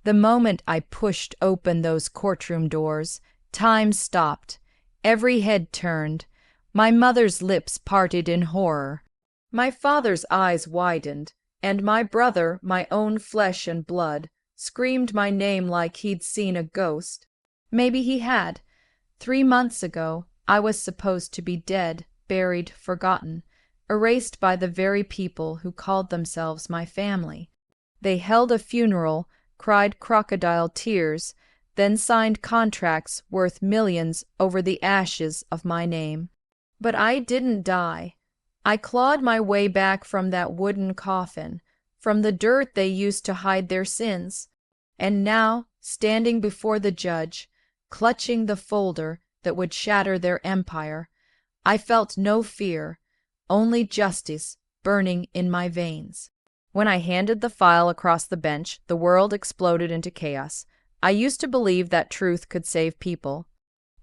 The moment I pushed open those courtroom doors, time stopped. Every head turned. My mother's lips parted in horror. My father's eyes widened, and my brother, my own flesh and blood, screamed my name like he'd seen a ghost. Maybe he had. 3 months ago, I was supposed to be dead, buried, forgotten, erased by the very people who called themselves my family. They held a funeral, cried crocodile tears, then signed contracts worth millions over the ashes of my name. But I didn't die. I clawed my way back from that wooden coffin, from the dirt they used to hide their sins. And now, standing before the judge, clutching the folder that would shatter their empire, I felt no fear, only justice burning in my veins. When I handed the file across the bench, the world exploded into chaos. I used to believe that truth could save people.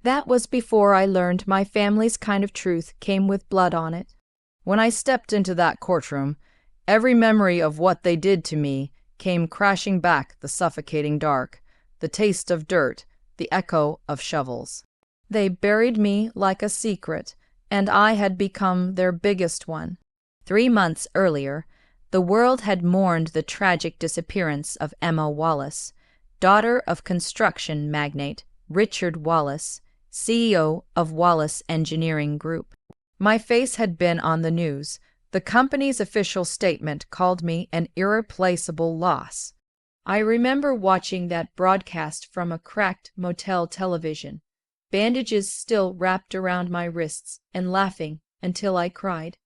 That was before I learned my family's kind of truth came with blood on it. When I stepped into that courtroom, every memory of what they did to me came crashing back, the suffocating dark, the taste of dirt, the echo of shovels. They buried me like a secret, and I had become their biggest one. 3 months earlier, the world had mourned the tragic disappearance of Emma Wallace, daughter of construction magnate Richard Wallace, CEO of Wallace Engineering Group. My face had been on the news. The company's official statement called me an irreplaceable loss. I remember watching that broadcast from a cracked motel television, bandages still wrapped around my wrists, and laughing until I cried.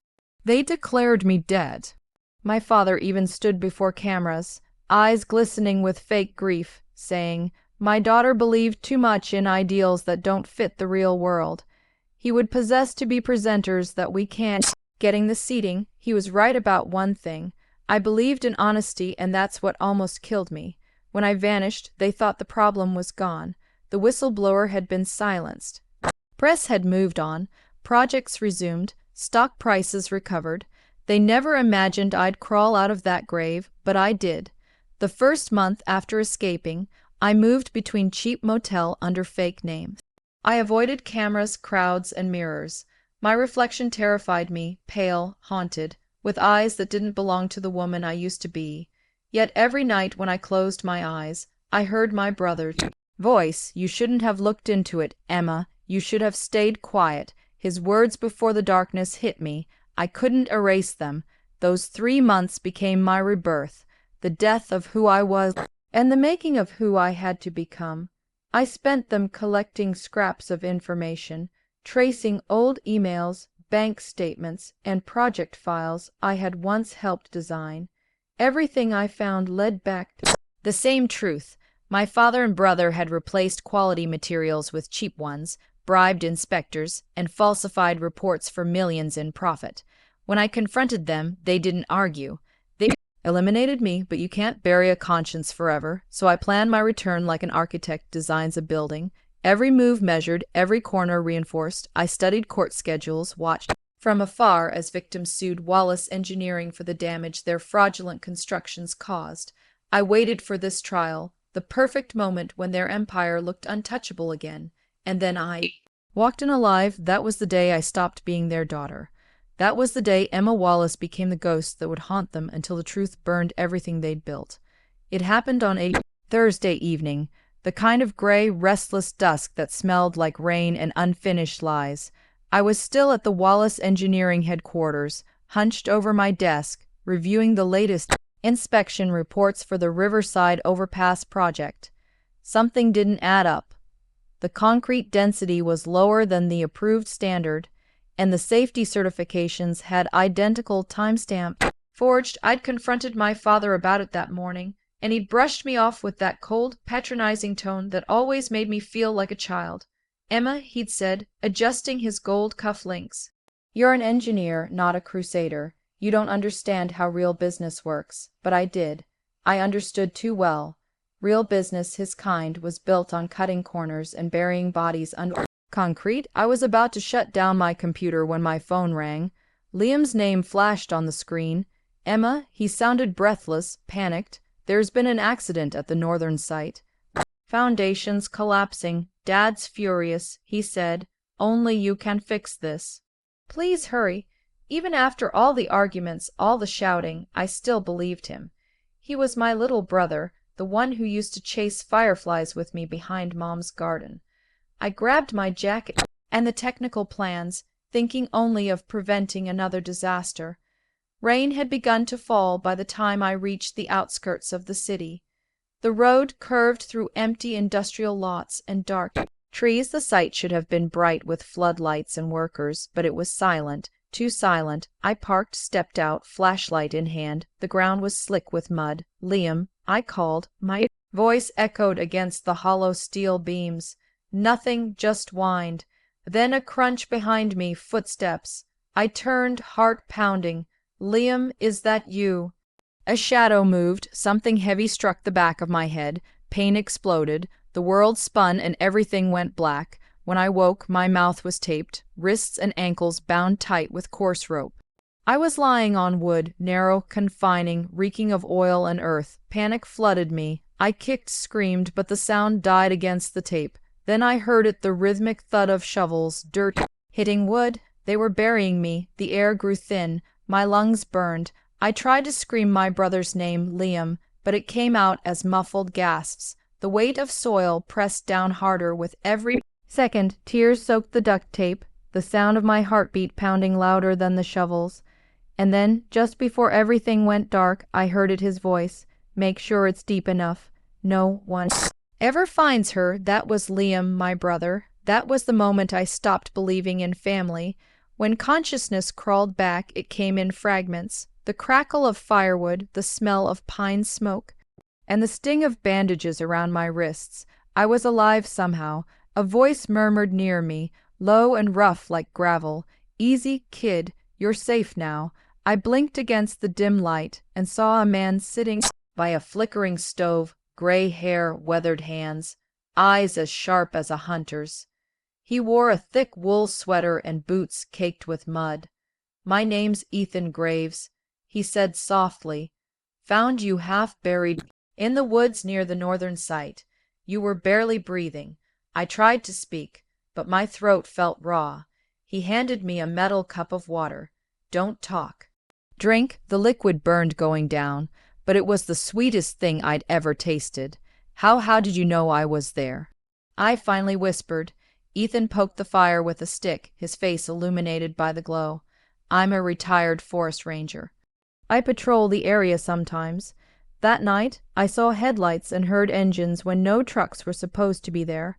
They declared me dead. My father even stood before cameras, eyes glistening with fake grief, saying, "My daughter believed too much in ideals that don't fit the real world. He would possess to be presenters that we can't." Getting the seating, he was right about one thing. I believed in honesty, and that's what almost killed me. When I vanished, they thought the problem was gone. The whistleblower had been silenced. Press had moved on, projects resumed, stock prices recovered. They never imagined I'd crawl out of that grave, but I did. The first month after escaping, I moved between cheap motel under fake names. I avoided cameras, crowds, and mirrors. My reflection terrified me, pale, haunted, with eyes that didn't belong to the woman I used to be. Yet every night when I closed my eyes, I heard my brother's voice. "You shouldn't have looked into it, Emma. You should have stayed quiet." His words before the darkness hit me. I couldn't erase them. Those 3 months became my rebirth, the death of who I was, and the making of who I had to become. I spent them collecting scraps of information, tracing old emails, bank statements, and project files I had once helped design. Everything I found led back to the same truth. My father and brother had replaced quality materials with cheap ones, bribed inspectors, and falsified reports for millions in profit. When I confronted them, they didn't argue. They eliminated me, but you can't bury a conscience forever, so I planned my return like an architect designs a building. Every move measured, every corner reinforced. I studied court schedules, watched from afar as victims sued Wallace Engineering for the damage their fraudulent constructions caused. I waited for this trial, the perfect moment when their empire looked untouchable again. And then I walked in alive. That was the day I stopped being their daughter. That was the day Emma Wallace became the ghost that would haunt them until the truth burned everything they'd built. It happened on a Thursday evening, the kind of gray, restless dusk that smelled like rain and unfinished lies. I was still at the Wallace Engineering headquarters, hunched over my desk, reviewing the latest inspection reports for the Riverside Overpass project. Something didn't add up. The concrete density was lower than the approved standard, and the safety certifications had identical timestamp forged. I'd confronted my father about it that morning, and he'd brushed me off with that cold, patronizing tone that always made me feel like a child. "Emma," he'd said, adjusting his gold cuff links, "you're an engineer, not a crusader. You don't understand how real business works." But I did. I understood too well. Real business, his kind, was built on cutting corners and burying bodies under concrete. I was about to shut down my computer when my phone rang. Liam's name flashed on the screen. "Emma," he sounded breathless, panicked. There's been an accident at the northern site. Foundations collapsing. Dad's furious, he said. Only you can fix this. Please hurry. Even after all the arguments, all the shouting, I still believed him. He was my little brother, the one who used to chase fireflies with me behind Mom's garden. I grabbed my jacket and the technical plans, thinking only of preventing another disaster. Rain had begun to fall by the time I reached the outskirts of the city. The road curved through empty industrial lots and dark trees. The site should have been bright with floodlights and workers, but it was silent, too silent. I parked, stepped out, flashlight in hand. The ground was slick with mud. Liam, I called. My voice echoed against the hollow steel beams. Nothing, just whined. Then a crunch behind me, footsteps. I turned, heart pounding. Liam, is that you? A shadow moved, something heavy struck the back of my head, pain exploded, the world spun and everything went black. When I woke, my mouth was taped, wrists and ankles bound tight with coarse rope. I was lying on wood, narrow, confining, reeking of oil and earth. Panic flooded me. I kicked, screamed, but the sound died against the tape. Then I heard it, the rhythmic thud of shovels, dirt hitting wood. They were burying me. The air grew thin. My lungs burned. I tried to scream my brother's name, Liam, but it came out as muffled gasps. The weight of soil pressed down harder with every second. Tears soaked the duct tape, the sound of my heartbeat pounding louder than the shovels. And then, just before everything went dark, I heard it, his voice. Make sure it's deep enough. No one ever finds her. That was Liam, my brother. That was the moment I stopped believing in family. When consciousness crawled back, it came in fragments. The crackle of firewood, the smell of pine smoke, and the sting of bandages around my wrists. I was alive somehow. A voice murmured near me, low and rough like gravel. Easy, kid, you're safe now. I blinked against the dim light and saw a man sitting by a flickering stove, gray hair, weathered hands, eyes as sharp as a hunter's. He wore a thick wool sweater and boots caked with mud. My name's Ethan Graves, he said softly. Found you half buried in the woods near the northern site. You were barely breathing. I tried to speak, but my throat felt raw. He handed me a metal cup of water. Don't talk. Drink. The liquid burned going down, but it was the sweetest thing I'd ever tasted. How did you know I was there? I finally whispered. Ethan poked the fire with a stick, his face illuminated by the glow. I'm a retired forest ranger. I patrol the area sometimes. That night, I saw headlights and heard engines when no trucks were supposed to be there.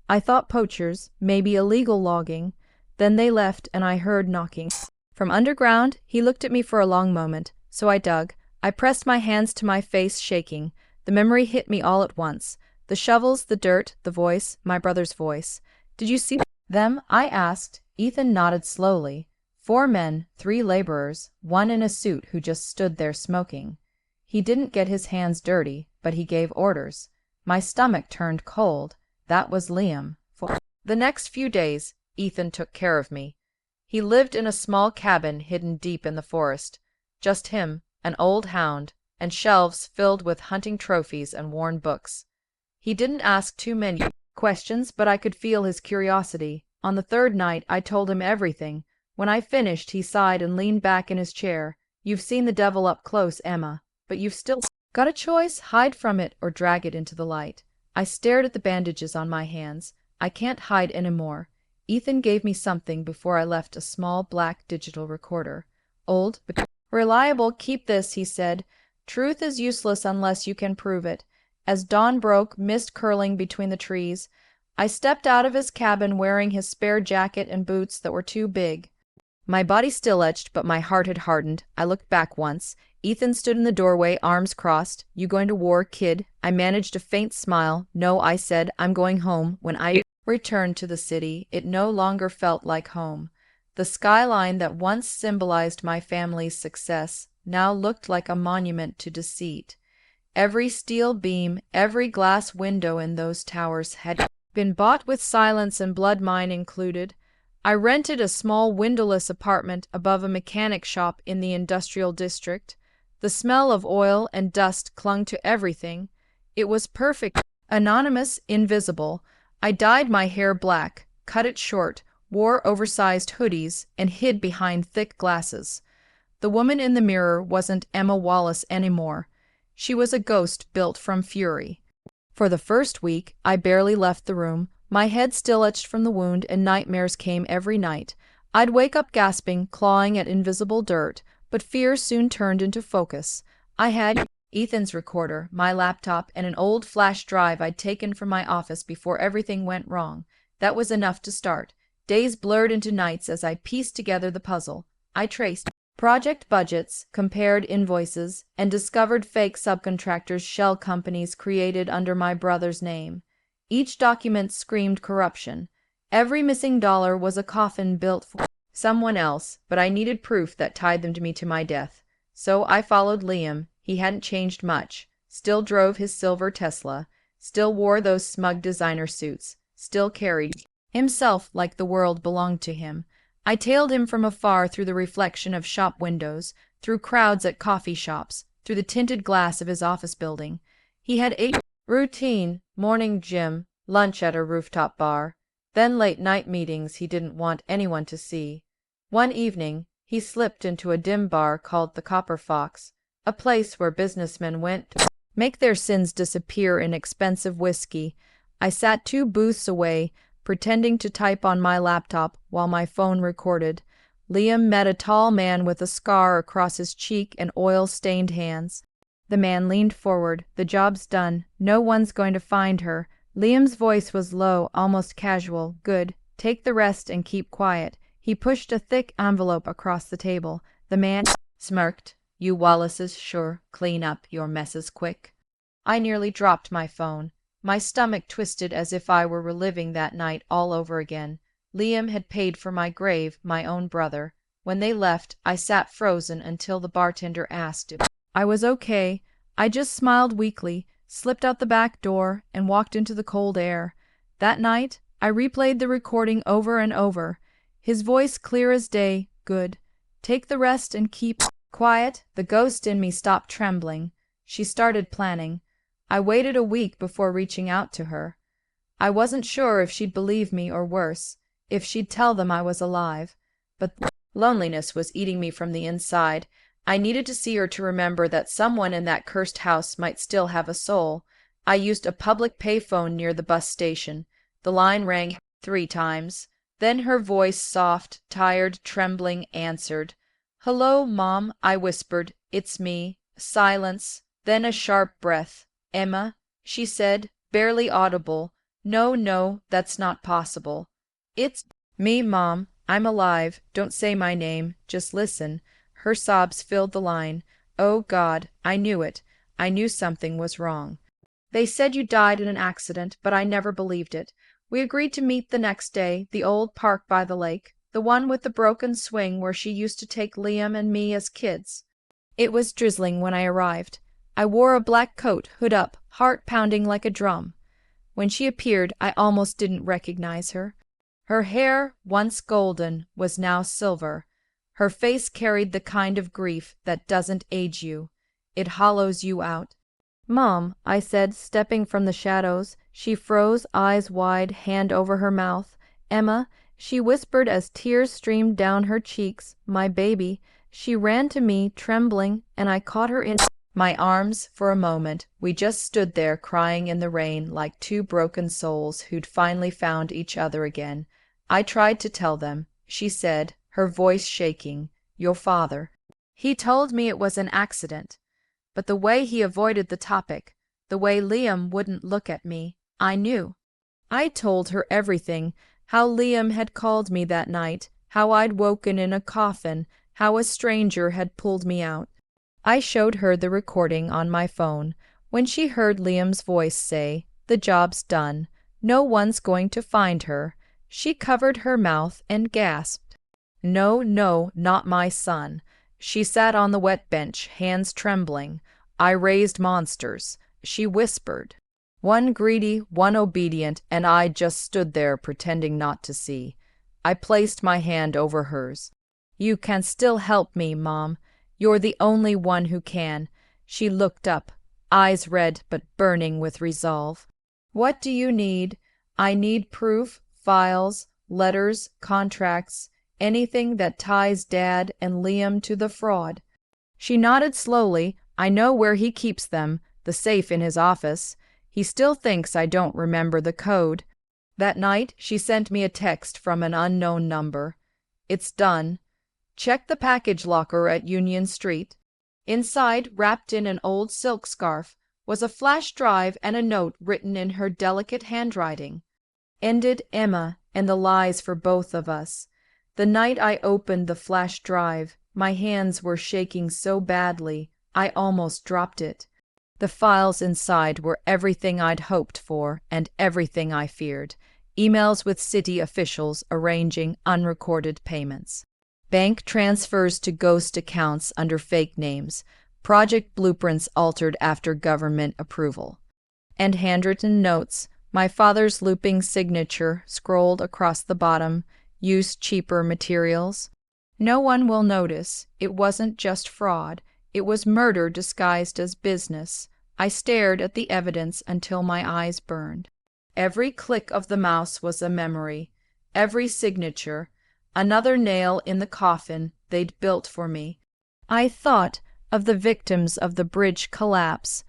I thought poachers, maybe illegal logging. Then they left and I heard knocking. From underground, he looked at me for a long moment, so I dug. I pressed my hands to my face, shaking. The memory hit me all at once. The shovels, the dirt, the voice, my brother's voice. Did you see them? I asked. Ethan nodded slowly. 4 men, 3 laborers, one in a suit who just stood there smoking. He didn't get his hands dirty, but he gave orders. My stomach turned cold. That was Liam. For the next few days, Ethan took care of me. He lived in a small cabin hidden deep in the forest. Just him, an old hound, and shelves filled with hunting trophies and worn books. He didn't ask too many questions, but I could feel his curiosity. On the 3rd night, I told him everything. When I finished, he sighed and leaned back in his chair. You've seen the devil up close, Emma, but you've still got a choice: hide from it or drag it into the light. I stared at the bandages on my hands. I can't hide anymore. Ethan gave me something before I left, a small black digital recorder. Old, but reliable. Keep this, he said. Truth is useless unless you can prove it. As dawn broke, mist curling between the trees, I stepped out of his cabin wearing his spare jacket and boots that were too big. My body still itched, but my heart had hardened. I looked back once. Ethan stood in the doorway, arms crossed. You going to war, kid? I managed a faint smile. No, I said, I'm going home. When I returned to the city, it no longer felt like home. The skyline that once symbolized my family's success now looked like a monument to deceit. Every steel beam, every glass window in those towers had been bought with silence and blood, mine included. I rented a small windowless apartment above a mechanic shop in the industrial district. The smell of oil and dust clung to everything. It was perfect. Anonymous, invisible. I dyed my hair black, cut it short, wore oversized hoodies, and hid behind thick glasses. The woman in the mirror wasn't Emma Wallace anymore. She was a ghost built from fury. For the first week, I barely left the room, my head still itched from the wound, and nightmares came every night. I'd wake up gasping, clawing at invisible dirt, but fear soon turned into focus. I had Ethan's recorder, my laptop, and an old flash drive I'd taken from my office before everything went wrong. That was enough to start. Days blurred into nights as I pieced together the puzzle. I traced project budgets, compared invoices, and discovered fake subcontractors' shell companies created under my brother's name. Each document screamed corruption. Every missing dollar was a coffin built for someone else, but I needed proof that tied them to me to my death. So I followed Liam. He hadn't changed much. Still drove his silver Tesla. Still wore those smug designer suits. Still carried himself like the world belonged to him. I tailed him from afar through the reflection of shop windows, through crowds at coffee shops, through the tinted glass of his office building. He had a routine: morning gym, lunch at a rooftop bar, then late-night meetings he didn't want anyone to see. One evening, he slipped into a dim bar called the Copper Fox, a place where businessmen went to make their sins disappear in expensive whiskey. I sat 2 booths away, pretending to type on my laptop while my phone recorded. Liam met a tall man with a scar across his cheek and oil-stained hands. The man leaned forward. "The job's done. No one's going to find her." Liam's voice was low, almost casual. "Good. Take the rest and keep quiet." He pushed a thick envelope across the table. The man smirked. "You Wallaces sure clean up your messes quick." I nearly dropped my phone. My stomach twisted as if I were reliving that night all over again. Liam had paid for my grave, my own brother. When they left, I sat frozen until the bartender asked if I was okay. I just smiled weakly, slipped out the back door, and walked into the cold air. That night, I replayed the recording over and over. His voice clear as day. "Good. Take the rest and keep quiet." The ghost in me stopped trembling. She started planning. I waited a week before reaching out to her. I wasn't sure if she'd believe me or worse, if she'd tell them I was alive. But loneliness was eating me from the inside. I needed to see her to remember that someone in that cursed house might still have a soul. I used a public payphone near the bus station. The line rang 3 times. Then her voice, soft, tired, trembling, answered. "Hello, Mom," I whispered. "It's me." Silence, then a sharp breath. "Emma," she said, barely audible. "No, no, that's not possible." "It's me, Mom. I'm alive. Don't say my name. Just listen." Her sobs filled the line. "Oh, God, I knew it. I knew something was wrong. They said you died in an accident, but I never believed it. We agreed to meet the next day, the old park by the lake, the one with the broken swing where she used to take Liam and me as kids. It was drizzling when I arrived. I wore a black coat, hood up, heart pounding like a drum. When she appeared, I almost didn't recognize her. Her hair, once golden, was now silver. Her face carried the kind of grief that doesn't age you. It hollows you out. "Mom," I said, stepping from the shadows. She froze, eyes wide, hand over her mouth. "Emma," she whispered as tears streamed down her cheeks. "My baby." She ran to me, trembling, and I caught her in my arms for a moment. We just stood there crying in the rain like 2 broken souls who'd finally found each other again. I tried to tell them. She said, her voice shaking, "Your father. He told me it was an accident." But the way he avoided the topic, the way Liam wouldn't look at me, I knew. I told her everything, how Liam had called me that night, how I'd woken in a coffin, how a stranger had pulled me out. I showed her the recording on my phone. When she heard Liam's voice say, "The job's done. No one's going to find her," she covered her mouth and gasped. "No, no, not my son." She sat on the wet bench, hands trembling. "I raised monsters," she whispered. "One greedy, one obedient, and I just stood there pretending not to see." I placed my hand over hers. "You can still help me, Mom. You're the only one who can." She looked up, eyes red but burning with resolve. "What do you need?" "I need proof, files, letters, contracts, anything that ties Dad and Liam to the fraud." She nodded slowly. "I know where he keeps them, the safe in his office. He still thinks I don't remember the code." That night, she sent me a text from an unknown number. "It's done. Check the package locker at Union Street." Inside, wrapped in an old silk scarf, was a flash drive and a note written in her delicate handwriting. "Ended Emma and the lies for both of us." The night I opened the flash drive, my hands were shaking so badly, I almost dropped it. The files inside were everything I'd hoped for and everything I feared. Emails with city officials arranging unrecorded payments. Bank transfers to ghost accounts under fake names. Project blueprints altered after government approval. And handwritten notes, my father's looping signature scrolled across the bottom. "Use cheaper materials." No one will notice. It wasn't just fraud. It was murder disguised as business. I stared at the evidence until my eyes burned. Every click of the mouse was a memory. Every signature, another nail in the coffin they'd built for me. I thought of the victims of the bridge collapse,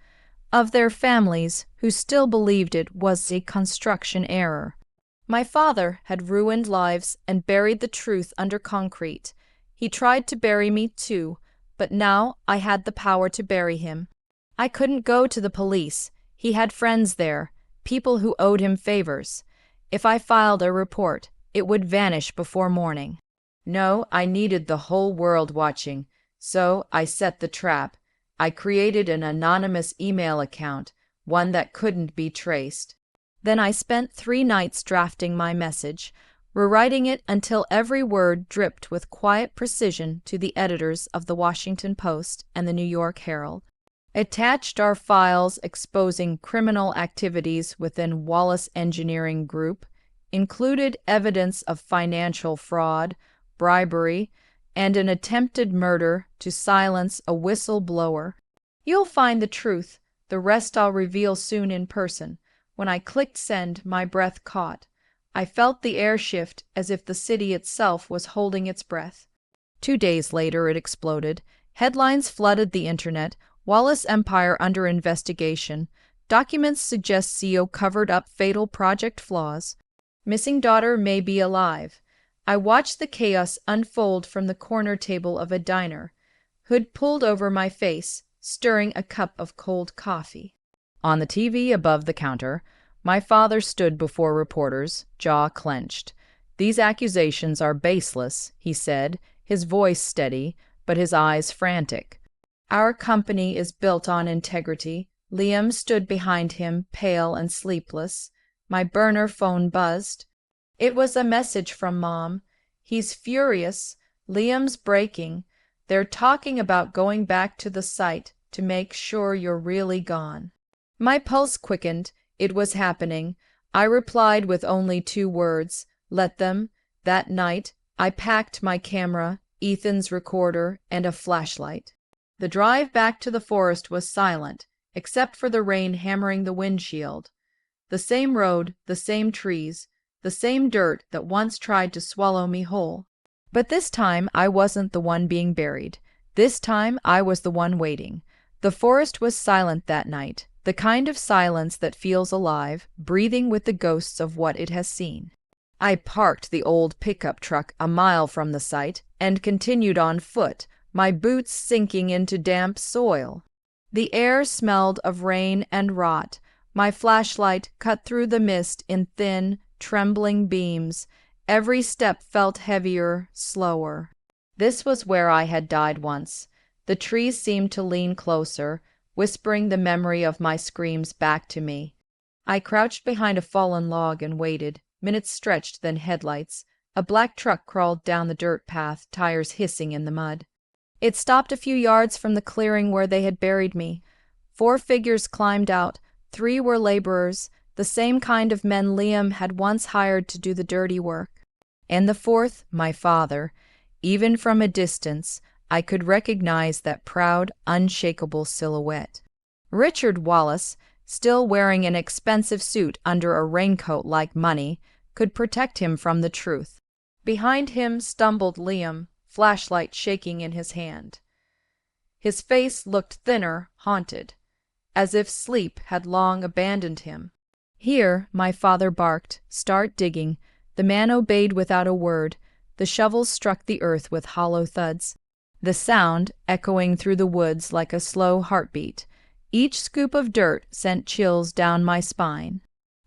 of their families who still believed it was a construction error. My father had ruined lives and buried the truth under concrete. He tried to bury me too, but now I had the power to bury him. I couldn't go to the police. He had friends there, people who owed him favors. If I filed a report, it would vanish before morning. No, I needed the whole world watching, so I set the trap. I created an anonymous email account, one that couldn't be traced. Then I spent 3 nights drafting my message, rewriting it until every word dripped with quiet precision to the editors of the Washington Post and the New York Herald. Attached are files exposing criminal activities within Wallace Engineering Group, included evidence of financial fraud, bribery, and an attempted murder to silence a whistleblower. You'll find the truth. The rest I'll reveal soon in person. When I clicked send, my breath caught. I felt the air shift as if the city itself was holding its breath. 2 days later, it exploded. Headlines flooded the internet. Wallace Empire under investigation. Documents suggest CEO covered up fatal project flaws. Missing daughter may be alive. I watched the chaos unfold from the corner table of a diner. Hood pulled over my face, stirring a cup of cold coffee. On the TV above the counter, my father stood before reporters, jaw clenched. "These accusations are baseless," he said, his voice steady, but his eyes frantic. "Our company is built on integrity." Liam stood behind him, pale and sleepless. My burner phone buzzed. It was a message from Mom. "He's furious. Liam's breaking. They're talking about going back to the site to make sure you're really gone." My pulse quickened. It was happening. I replied with only 2 words. "Let them." That night, I packed my camera, Ethan's recorder, and a flashlight. The drive back to the forest was silent, except for the rain hammering the windshield. The same road, the same trees, the same dirt that once tried to swallow me whole. But this time I wasn't the one being buried. This time I was the one waiting. The forest was silent that night, the kind of silence that feels alive, breathing with the ghosts of what it has seen. I parked the old pickup truck a mile from the site and continued on foot, my boots sinking into damp soil. The air smelled of rain and rot. My flashlight cut through the mist in thin, trembling beams. Every step felt heavier, slower. This was where I had died once. The trees seemed to lean closer, whispering the memory of my screams back to me. I crouched behind a fallen log and waited. Minutes stretched, then headlights. A black truck crawled down the dirt path, tires hissing in the mud. It stopped a few yards from the clearing where they had buried me. 4 figures climbed out. 3 were laborers, the same kind of men Liam had once hired to do the dirty work. And the 4th, my father. Even from a distance, I could recognize that proud, unshakable silhouette. Richard Wallace, still wearing an expensive suit under a raincoat like money, could protect him from the truth. Behind him stumbled Liam, flashlight shaking in his hand. His face looked thinner, haunted, as if sleep had long abandoned him. "Here," my father barked, "start digging." The man obeyed without a word. The shovels struck the earth with hollow thuds, the sound echoing through the woods like a slow heartbeat. Each scoop of dirt sent chills down my spine.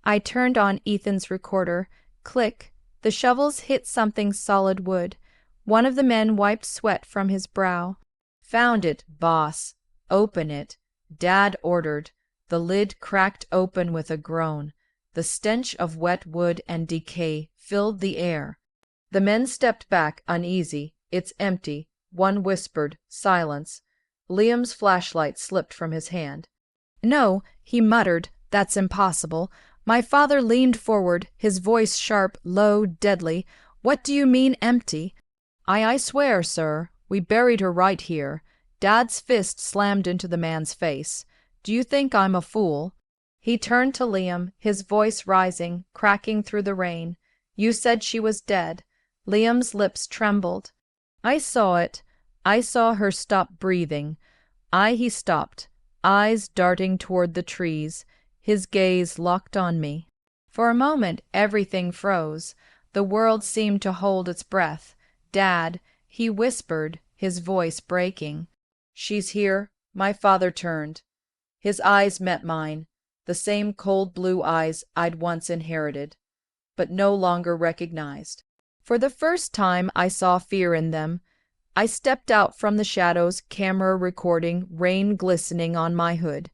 I turned on Ethan's recorder. Click. The shovels hit something solid wood. One of the men wiped sweat from his brow. "Found it, boss. Open it," Dad ordered. The lid cracked open with a groan. The stench of wet wood and decay filled the air. The men stepped back, uneasy. "It's empty," one whispered. Silence. Liam's flashlight slipped from his hand. "No," he muttered, "that's impossible." My father leaned forward, his voice sharp, low, deadly. "What do you mean, empty?" I swear, sir, we buried her right here." Dad's fist slammed into the man's face. "Do you think I'm a fool?" He turned to Liam, his voice rising, cracking through the rain. "You said she was dead." Liam's lips trembled. "I saw it. I saw her stop breathing." He stopped, eyes darting toward the trees, his gaze locked on me. For a moment everything froze. The world seemed to hold its breath. "Dad," he whispered, his voice breaking. "She's here." My father turned. His eyes met mine, the same cold blue eyes I'd once inherited, but no longer recognized. For the first time I saw fear in them. I stepped out from the shadows, camera recording, rain glistening on my hood.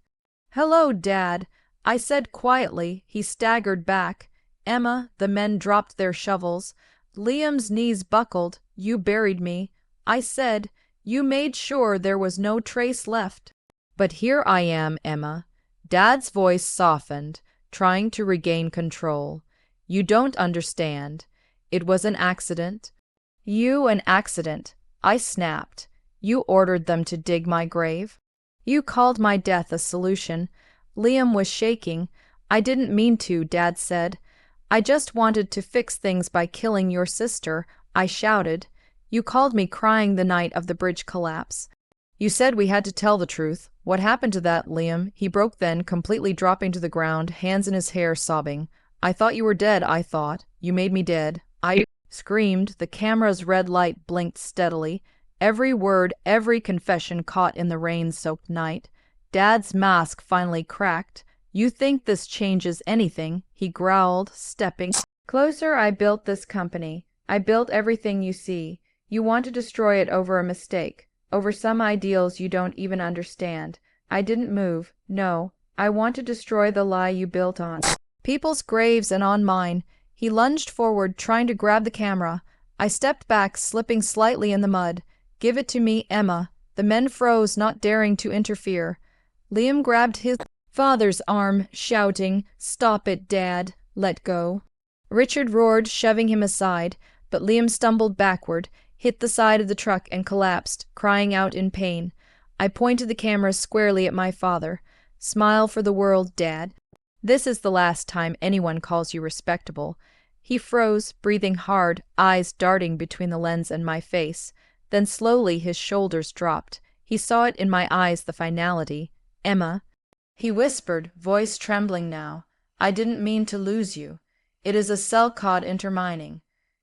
"Hello, Dad," I said quietly. He staggered back. "Emma," the men dropped their shovels. Liam's knees buckled. "You buried me." I said, "You made sure there was no trace left." "But here I am, Emma." Dad's voice softened, trying to regain control. "You don't understand. It was an accident." "You an accident?" I snapped. "You ordered them to dig my grave. You called my death a solution." Liam was shaking. "I didn't mean to," Dad said. "I just wanted to fix things by killing your sister." I shouted. "You called me crying the night of the bridge collapse. You said we had to tell the truth. What happened to that, Liam?" He broke then, completely dropping to the ground, hands in his hair, sobbing. "I thought you were dead, I thought. You made me dead." I screamed. The camera's red light blinked steadily. Every word, every confession caught in the rain-soaked night. Dad's mask finally cracked. "You think this changes anything?" he growled, stepping closer. "I built this company. I built everything you see. You want to destroy it over a mistake, over some ideals you don't even understand. I didn't move. No, I want to destroy the lie you built on people's graves and on mine." He lunged forward, trying to grab the camera. I stepped back, slipping slightly in the mud. "Give it to me, Emma." The men froze, not daring to interfere. Liam grabbed his father's arm, shouting, "Stop it, Dad. Let go." Richard roared, shoving him aside, but Liam stumbled backward, hit the side of the truck and collapsed, crying out in pain. I pointed the camera squarely at my father. "Smile for the world, Dad. This is the last time anyone calls you respectable." He froze, breathing hard, eyes darting between the lens and my face. Then slowly his shoulders dropped. He saw it in my eyes, the finality. "Emma," he whispered, voice trembling now, "I didn't mean to lose you. It is a cell-cod intermining."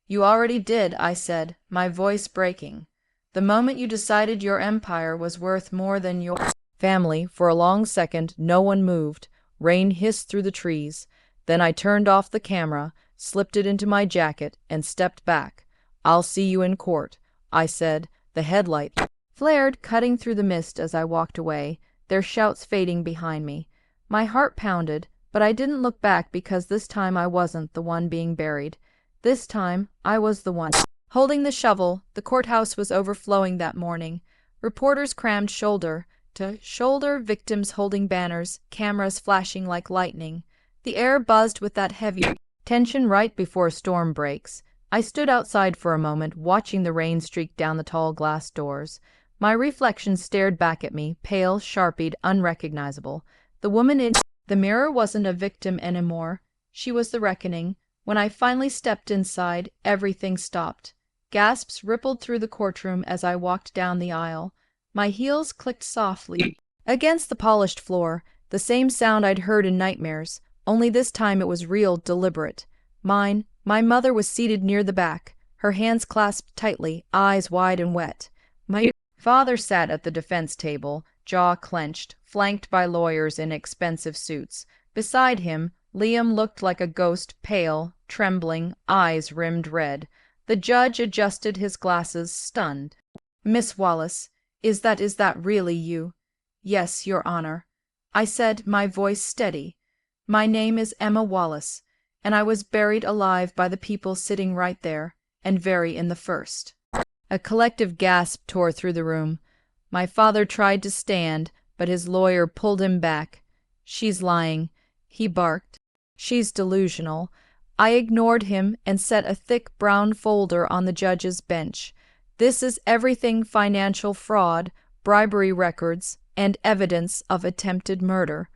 "You already did," I said, my voice breaking. "The moment you decided your empire was worth more than your family." For a long second, no one moved. Rain hissed through the trees. Then I turned off the camera, slipped it into my jacket, and stepped back. "I'll see you in court," I said. The headlight flared, cutting through the mist as I walked away, their shouts fading behind me. My heart pounded, but I didn't look back because this time I wasn't the one being buried. This time I was the one holding the shovel. The courthouse was overflowing that morning. Reporters crammed shoulder to shoulder, victims holding banners, cameras flashing like lightning. The air buzzed with that heavy tension right before a storm breaks. I stood outside for a moment, watching the rain streak down the tall glass doors. My reflection stared back at me, pale, sharpied, unrecognizable. The woman in the mirror wasn't a victim anymore. She was the reckoning. When I finally stepped inside, everything stopped. Gasps rippled through the courtroom as I walked down the aisle. My heels clicked softly against the polished floor, the same sound I'd heard in nightmares, only this time it was real, deliberate. My mother was seated near the back, her hands clasped tightly, eyes wide and wet. My father sat at the defense table, jaw clenched, flanked by lawyers in expensive suits. Beside him, Liam looked like a ghost, pale, trembling, eyes rimmed red. The judge adjusted his glasses, stunned. "Miss Wallace, is that really you?" "Yes, Your Honor," I said, my voice steady. "My name is Emma Wallace, and I was buried alive by the people sitting right there, and very in the first." A collective gasp tore through the room. My father tried to stand, but his lawyer pulled him back. "She's lying," he barked. "She's delusional." I ignored him and set a thick brown folder on the judge's bench. "This is everything: financial fraud, bribery records, and evidence of attempted murder."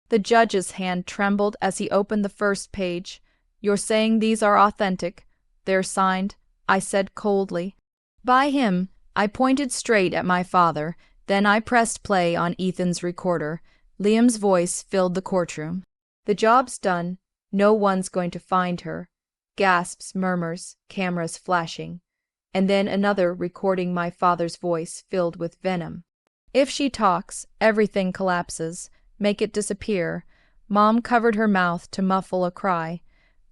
The judge's hand trembled as he opened the first page. "You're saying these are authentic? They're signed?" I said coldly. "By him." I pointed straight at my father, then I pressed play on Ethan's recorder. Liam's voice filled the courtroom. "The job's done. No one's going to find her." Gasps, murmurs, cameras flashing. And then another recording my father's voice filled with venom. "If she talks, everything collapses. Make it disappear." Mom covered her mouth to muffle a cry.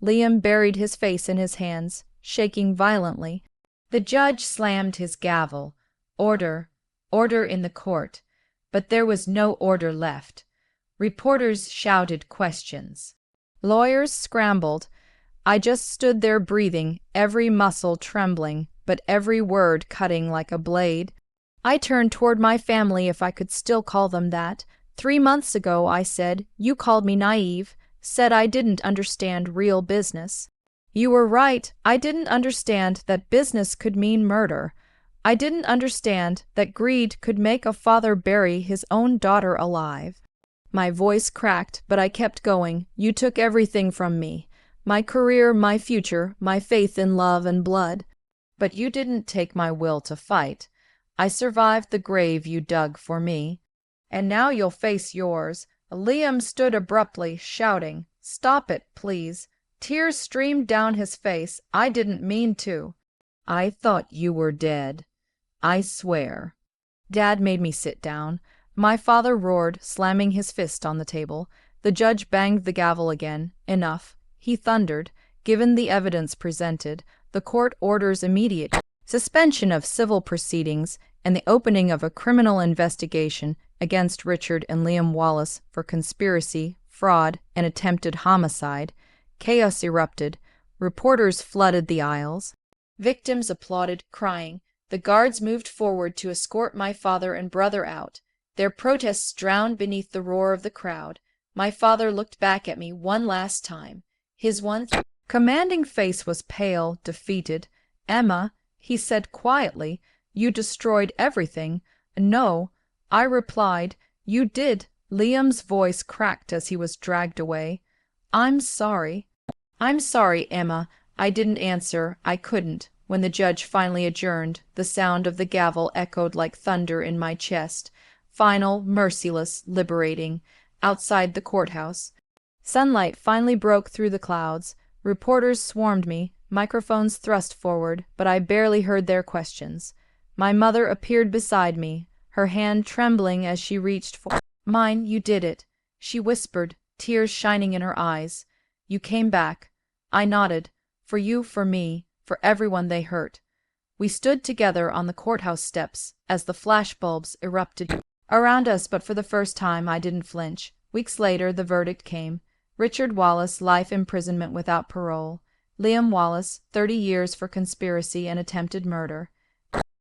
Liam buried his face in his hands, shaking violently. The judge slammed his gavel. "Order, order in the court." But there was no order left. Reporters shouted questions. Lawyers scrambled. I just stood there breathing, every muscle trembling, but every word cutting like a blade. I turned toward my family, if I could still call them that. 3 months ago, I said, you called me naive, said I didn't understand real business. You were right. I didn't understand that business could mean murder. I didn't understand that greed could make a father bury his own daughter alive. My voice cracked, but I kept going. You took everything from me. My career, my future, my faith in love and blood. But you didn't take my will to fight. I survived the grave you dug for me. And now you'll face yours." Liam stood abruptly, shouting, "Stop it, please." Tears streamed down his face. "I didn't mean to." "I thought you were dead. I swear." Dad made me sit down. My father roared, slamming his fist on the table. The judge banged the gavel again. "Enough," he thundered. "Given the evidence presented, the court orders immediate suspension of civil proceedings and the opening of a criminal investigation against Richard and Liam Wallace for conspiracy, fraud, and attempted homicide." Chaos erupted. Reporters flooded the aisles. Victims applauded, crying. The guards moved forward to escort my father and brother out, their protests drowned beneath the roar of the crowd. My father looked back at me one last time. His commanding face was pale, defeated. "Emma," he said quietly, "you destroyed everything." "No," I replied. "You did." Liam's voice cracked as he was dragged away. "I'm sorry." "I'm sorry, Emma." I didn't answer. I couldn't. When the judge finally adjourned, the sound of the gavel echoed like thunder in my chest. Final, merciless, liberating. Outside the courthouse, sunlight finally broke through the clouds. Reporters swarmed me, microphones thrust forward, but I barely heard their questions. My mother appeared beside me, her hand trembling as she reached for mine. "You did it," she whispered, tears shining in her eyes. "You came back." I nodded. "For you, for me, for everyone they hurt." We stood together on the courthouse steps as the flashbulbs erupted around us, but for the first time I didn't flinch. Weeks later, the verdict came. Richard Wallace, life imprisonment without parole. Liam Wallace, 30 years for conspiracy and attempted murder.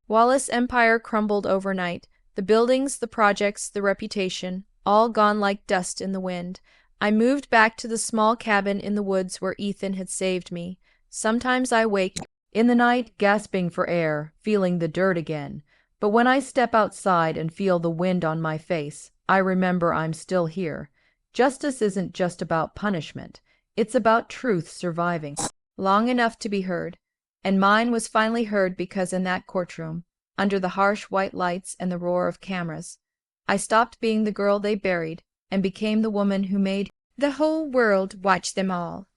Wallace empire crumbled overnight. The buildings, the projects, the reputation, all gone like dust in the wind. I moved back to the small cabin in the woods where Ethan had saved me. Sometimes I wake In the night, gasping for air, feeling the dirt again. But when I step outside and feel the wind on my face, I remember I'm still here. Justice isn't just about punishment. It's about truth surviving long enough to be heard. And mine was finally heard because in that courtroom, under the harsh white lights and the roar of cameras, I stopped being the girl they buried and became the woman who made the whole world watch them all.